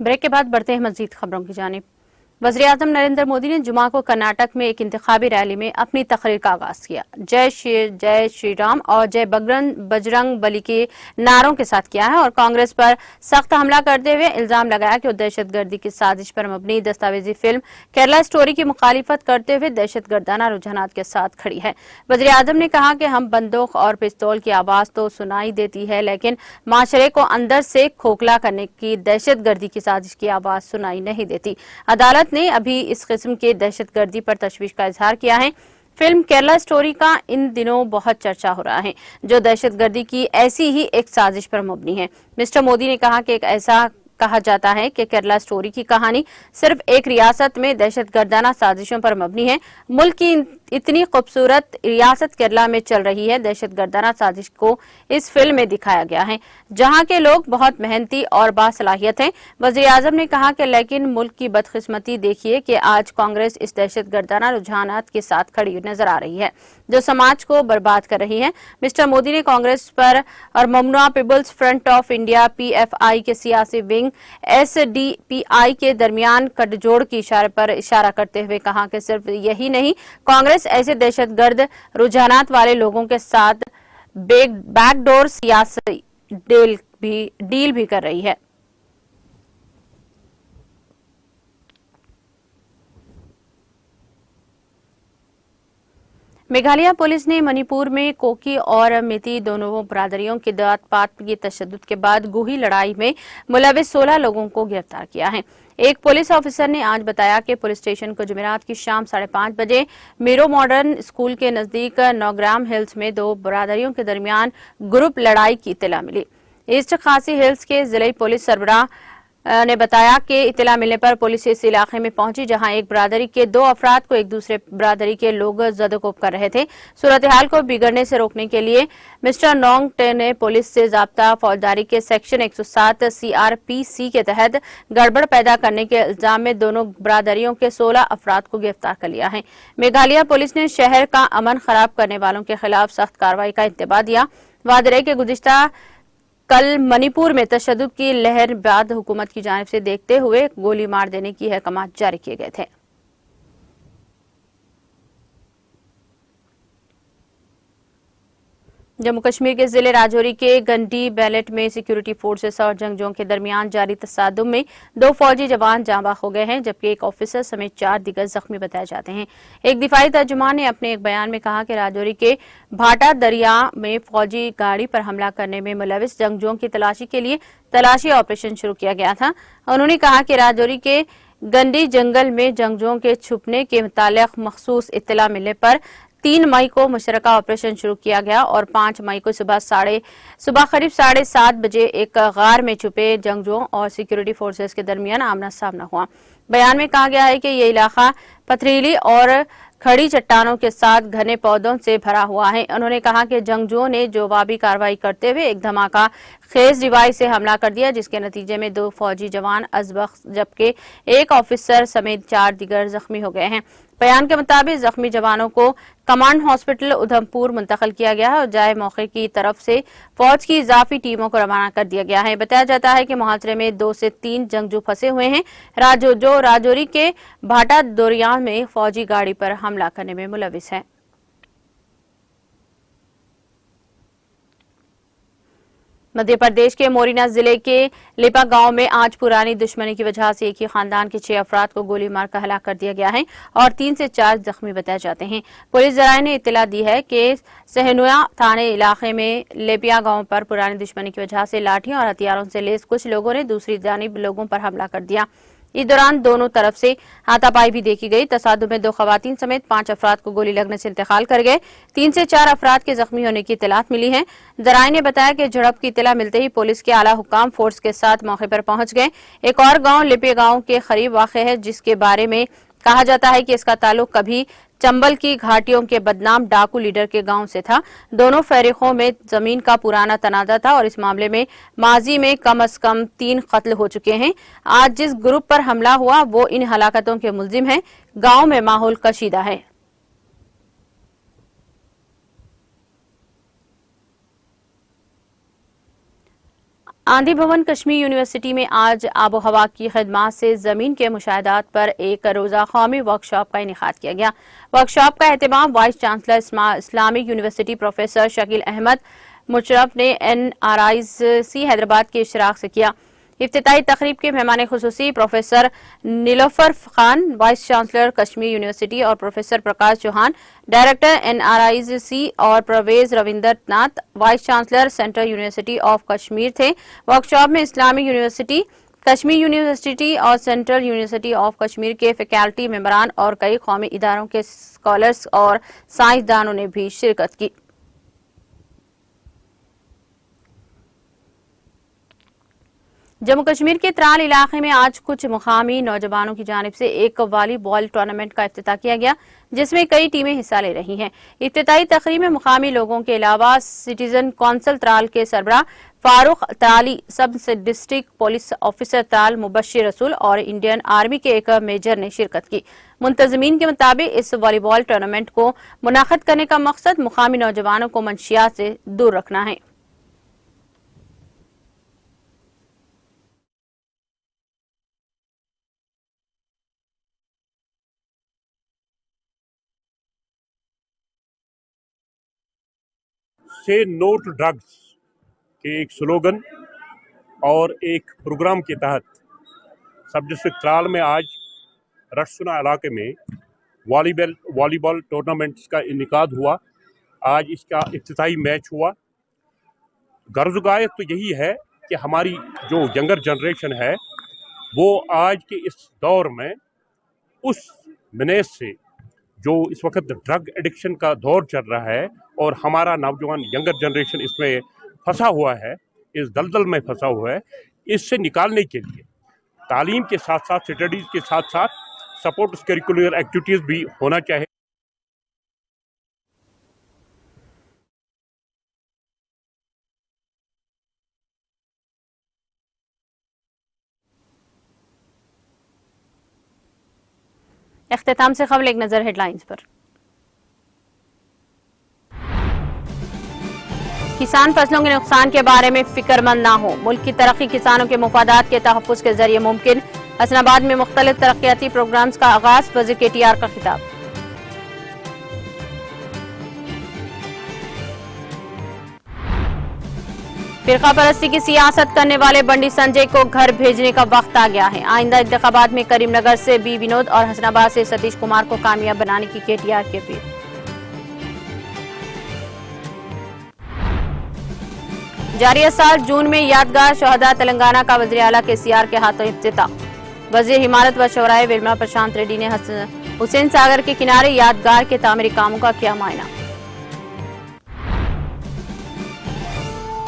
Break के बाद बढ़ते हैं मजीद खबरों की जानिब। वज़ीर-ए-आज़म नरेंद्र मोदी ने जुमा को कर्नाटक में एक इंतखाबी रैली में अपनी तकरीर का आगाज किया। जय श्री राम और जय बजरंग बली के नारों के साथ किया है और कांग्रेस पर सख्त हमला करते हुए इल्जाम लगाया कि वो दहशतगर्दी की साजिश पर मबनी दस्तावेजी फिल्म केरला स्टोरी की मुखालिफत करते हुए दहशतगर्दाना रुझानात के साथ खड़ी है। वज़ीर-ए-आज़म ने कहा कि हम बंदूक और पिस्तौल की आवाज तो सुनाई देती है, लेकिन माशरे को अंदर से खोखला करने की दहशतगर्दी की साजिश की आवाज सुनाई नहीं देती। अदालत ने अभी इस किस्म के दहशतगर्दी पर तशवीश का इजहार किया है। फिल्म केरला स्टोरी का इन दिनों बहुत चर्चा हो रहा है, जो दहशतगर्दी की ऐसी ही एक साजिश पर मबनी है। मिस्टर मोदी ने कहा कि एक ऐसा कहा जाता है कि केरला स्टोरी की कहानी सिर्फ एक रियासत में दहशतगर्दाना साजिशों पर मबनी है। मुल्क की इतनी खूबसूरत रियासत केरला में चल रही है दहशतगर्दाना साजिश को इस फिल्म में दिखाया गया है, जहां के लोग बहुत मेहनती और बासलाहियत हैं। वज़ीर-ए-आज़म ने कहा कि लेकिन मुल्क की बदकिस्मती देखिए कि आज कांग्रेस इस दहशतगर्दाना रुझानात के साथ खड़ी नजर आ रही है, जो समाज को बर्बाद कर रही है। मिस्टर मोदी ने कांग्रेस पर और ममनुआ people's front of India PFI के सियासी विंग SDPI के दरमियान गठजोड़ की पर इशारा करते हुए कहा कि सिर्फ यही नहीं, कांग्रेस ऐसे दहशतगर्द रुझानात वाले लोगों के साथ बैकडोर सियासी डील भी कर रही है। मेघालय पुलिस ने मणिपुर में कोकी और मिती दोनों बरादरियों की जात पात की तशद्दुद के बाद गुही लड़ाई में मुलविस 16 लोगों को गिरफ्तार किया है। एक पुलिस ऑफिसर ने आज बताया कि पुलिस स्टेशन को जुमेरात की शाम 5:30 बजे मीरो मॉडर्न स्कूल के नजदीक नौग्राम हिल्स में दो बरादरियों के दरमियान ग्रुप लड़ाई की इत्तला मिली। ईस्ट खासी हिल्स के जिले पुलिस सरबराह ने बताया कि इत्तला मिलने पर पुलिस इस इलाके में पहुंची, जहां एक बरादरी के 2 अफराद को एक दूसरे बरादरी के लोग जदोकोब कर रहे थे। सूरत हाल को बिगड़ने से रोकने के लिए मिस्टर नोंग टे ने पुलिस से ज़ाब्ता फौजदारी के सेक्शन 107 CRPC के तहत गड़बड़ पैदा करने के इल्जाम में दोनों बरादरियों के 16 अफराद को गिरफ्तार कर लिया है। मेघालय पुलिस ने शहर का अमन खराब करने वालों के खिलाफ सख्त कार्रवाई का इंतबाह दिया। वादरे के गुज़िश्ता कल मणिपुर में तशद्दुद की लहर बाद हुकूमत की जानिब से देखते हुए गोली मार देने की अहकामात जारी किए गए थे। जम्मू कश्मीर के जिले राजौरी के गंडी बैलेट में सिक्योरिटी फोर्सेस और जंगजों के दरमियान जारी तसादुम में 2 फौजी जवान जांबाग हो गए हैं, जबकि एक ऑफिसर समेत 4 दिगर जख्मी बताए जाते हैं। एक दिफाई तर्जुमान ने अपने एक बयान में कहा कि राजौरी के भाटा दरिया में फौजी गाड़ी पर हमला करने में मुलविस जंगजुओं की तलाशी के लिए तलाशी ऑपरेशन शुरू किया गया था। उन्होंने कहा कि राजौरी के गंडी जंगल में जंगजुओं के छुपने के मुतालिक मखसूस इत्तला मिलने पर 3 मई को मुशतरका ऑपरेशन शुरू किया गया और 5 मई को सुबह करीब 7:30 बजे एक गार में छुपे जंगजुओं और सिक्योरिटी फोर्सेस के दरमियान आमना सामना हुआ। बयान में कहा गया है कि ये इलाका पथरीली और खड़ी चट्टानों के साथ घने पौधों से भरा हुआ है। उन्होंने कहा कि जंगजुओं ने जवाबी कार्रवाई करते हुए एक धमाका खेज डिवाइस से हमला कर दिया, जिसके नतीजे में 2 फौजी जवान अजबख जबकि एक ऑफिसर समेत 4 दिगर जख्मी हो गए हैं। बयान के मुताबिक जख्मी जवानों को कमांड हॉस्पिटल उधमपुर मुंतकिल किया गया है और जाए मौके की तरफ से फौज की इजाफी टीमों को रवाना कर दिया गया है। बताया जाता है कि मुहासरे में 2 से 3 जंगजू फंसे हुए हैं, जो राजौरी के भाटा दरिया में फौजी गाड़ी पर हमला करने में मुलविस है। मध्य प्रदेश के मोरिना जिले के लिपा गांव में आज पुरानी दुश्मनी की वजह से एक ही खानदान के 6 अफराद को गोली मारकर हलाक कर दिया गया है और 3 से 4 जख्मी बताए जाते हैं। पुलिस जराये ने इत्तला दी है कि सहनुया थाने इलाके में लेपिया गांव पर पुरानी दुश्मनी की वजह से लाठियों और हथियारों से लैस कुछ लोगों ने दूसरी जानिब लोगों पर हमला कर दिया। इस दौरान दोनों तरफ से हाथापाई भी देखी गई। तसादुम में 2 खवातीन समेत 5 अफराद को गोली लगने से इंतकाल कर गए। 3 से 4 अफराद के जख्मी होने की इत्तलात मिली है। जराये ने बताया कि झड़प की इत्तला मिलते ही पुलिस के आला हुकाम फोर्स के साथ मौके पर पहुंच गए। एक और गांव लिपे गांव के करीब वाक़ है, जिसके बारे में कहा जाता है कि इसका ताल्लुक कभी चंबल की घाटियों के बदनाम डाकू लीडर के गांव से था। दोनों फरीकों में जमीन का पुराना तनाजा था और इस मामले में माजी में कम अज कम 3 कत्ल हो चुके हैं। आज जिस ग्रुप पर हमला हुआ वो इन हलाकतों के मुल्जिम हैं। गांव में माहौल कशीदा है। आंधी भवन कश्मीर यूनिवर्सिटी में आज आबो हवा की खदमात से जमीन के मुशाहदात पर एक रोजा कौमी वर्कशॉप का इनेकाद किया गया। वर्कशॉप का एहतमाम vice chancellor Islamic university professor Shakeel Ahmed Musharraf ने NRIC हैदराबाद के इशराक से किया। इफ्तिताई तकरीब के मेहमान खुसूसी professor Nilofar Khan vice chancellor Kashmir university और professor Prakash Chauhan director NRIC और Parvez Ravinder Nath vice chancellor central university of Kashmir थे। वर्कशॉप में इस्लामिक यूनिवर्सिटी, कश्मीर यूनिवर्सिटी और सेंट्रल यूनिवर्सिटी ऑफ कश्मीर के फैकल्टी मेंबरान और कई कौमी इदारों के स्कॉलर्स और साइंसदानों ने भी शिरकत की। जम्मू कश्मीर के त्राल इलाके में आज कुछ मुकामी नौजवानों की जानिब से एक वॉलीबॉल टूर्नामेंट का इफ्तिताह किया गया, जिसमें कई टीमें हिस्सा ले रही हैं। इफ्तिताई तकरीब में मुकामी लोगों के अलावा सिटीजन कौंसिल त्राल के सरबराह फारूक ताली, सब district police officer Tral Mubashshir रसूल और इंडियन आर्मी के एक मेजर ने शिरकत की। मुंतजमीन के मुताबिक इस वॉलीबॉल टूर्नामेंट को मुनाकिद करने का मकसद मुकामी नौजवानों को मंशियात से दूर रखना है। से नो टू ड्रग्स के एक स्लोगन और एक प्रोग्राम के तहत सब डिस्ट्रिक्ट त्राल में आज रशुना इलाके में वॉलीबॉल टूर्नामेंट्स का इनेकाद हुआ। आज इसका इफ्तिताई मैच हुआ। गर्ज गायत तो यही है कि हमारी जो यंगर जनरेशन है वो आज के इस दौर में उस मिनेस से जो इस वक्त ड्रग एडिक्शन का दौर चल रहा है और हमारा नौजवान यंगर जनरेशन इसमें फंसा हुआ है, इस दलदल में फंसा हुआ है, इससे निकालने के लिए तालीम के साथ साथ स्टडीज़ के साथ साथ सपोर्ट करिकुलर एक्टिविटीज़ भी होना चाहिए। इख्तिताम से खबर एक नजर हेडलाइंस पर। किसान फसलों के नुकसान के बारे में फिक्रमंद ना हो, मुल्क की तरक्की किसानों के मुफादात के तहफ़्फ़ुज़ के जरिए मुमकिन। हसनाबाद में मुख्तलिफ तरक्याती प्रोग्राम्स का आगाज, वज़ीर KTR का खिताब। फिरका परस्ती की सियासत करने वाले बंडी संजय को घर भेजने का वक्त आ गया है। आइंदा इंतखाबात में करीमनगर से बी विनोद और हसनाबाद से सतीश कुमार को कामयाब बनाने की KTR की अपील। जारी साल जून में यादगार शहदा तेलंगाना का वज़ीर आला KCR के हाथों इफ्तिताह। वज़ीर हिमारत व शौराए विरमा प्रशांत रेड्डी ने हुसैन सागर के किनारे यादगार के तामीरी कामों का किया मुआयना।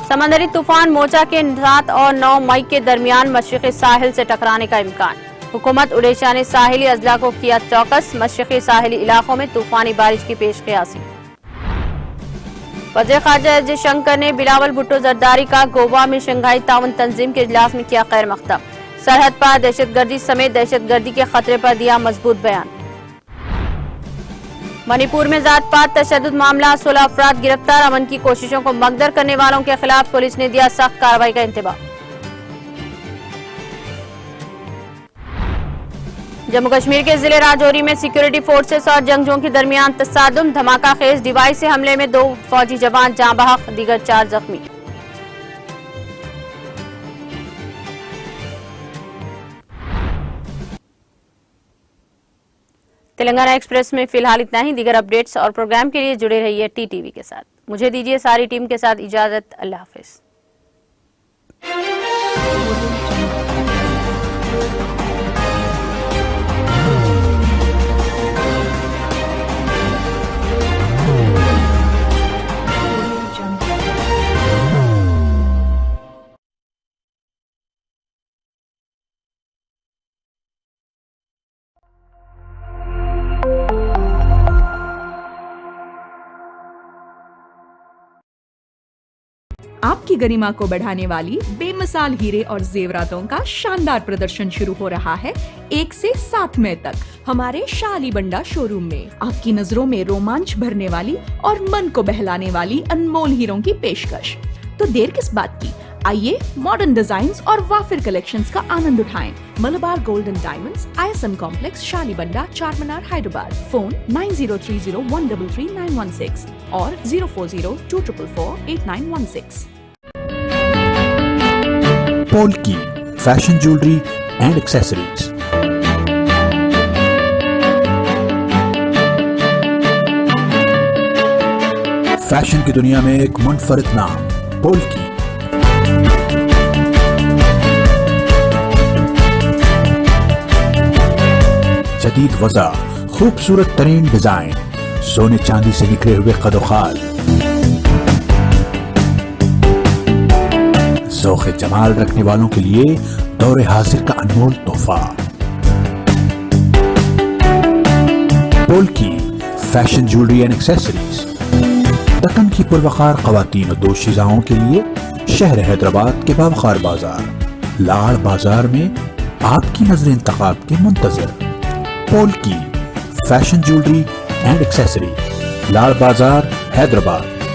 समंदरी तूफान मोचा के 7 और 9 मई के दरमियान मशरिकी साहिल से टकराने का इम्कान। हुकूमत उड़ीसा ने साहिली अजला को किया चौकस, मशरिकी साहिली इलाकों में तूफानी बारिश की पेश क़यासी। वज़ीर ख़ारजा जयशंकर ने बिलावल भुट्टो जरदारी का गोवा में शंघाई ताउन तंजीम के इजलास में किया खैर मकदम। सरहद पर दहशतगर्दी समेत दहशतगर्दी के खतरे पर दिया मजबूत बयान। मणिपुर में जात पात तशद्दुद मामला, 16 अफराद गिरफ्तार। अमन की कोशिशों को मकदर करने वालों के खिलाफ पुलिस ने दिया सख्त कार्रवाई का इंतबाह। जम्मू कश्मीर के जिले राजौरी में सिक्योरिटी फोर्सेस और जंगजुओं के दरमियान तसादुम, धमाका खेज डिवाइस से हमले में 2 फौजी जवान जाँ बहक, दीगर 4 जख्मी। तेलंगाना एक्सप्रेस में फिलहाल इतना ही। दीगर अपडेट्स और प्रोग्राम के लिए जुड़े रहिए TTV के साथ। मुझे दीजिए सारी टीम के साथ इजाजत। अल्लाह हाफिज। आपकी गरिमा को बढ़ाने वाली बेमिसाल हीरे और जेवरातों का शानदार प्रदर्शन शुरू हो रहा है 1 से 7 मई तक हमारे शाह अली बंडा शोरूम में। आपकी नजरों में रोमांच भरने वाली और मन को बहलाने वाली अनमोल हीरों की पेशकश। तो देर किस बात की, आइए मॉडर्न डिजाइन्स और वाफिर कलेक्शंस का आनंद उठाएं। Malabar golden diamonds, ISM complex, Shalibanda, Charminar, Hyderabad. Phone 9030133916 और 04024448916। Polki fashion jewellery and accessories. Fashion की दुनिया में एक मुनफरिद नाम पोल्की। जदीद वज़ा, खूबसूरत तरीन डिजाइन, सोने चांदी से निकले हुए कदोखाल, ज़ौक़े जमाल रखने वालों के लिए दौरे हाजिर का अनमोल तोहफा। Polki fashion jewellery and accessories. Deccan की पुरवकार ख़वातीन और दोशीज़ाओं के लिए शहर हैदराबाद के बावखार बाजार, लाड़ बाजार में आपकी नजर इंतखाब के मुंतज़र। Polki fashion jewellery and accessory, Laad Bazaar, Hyderabad.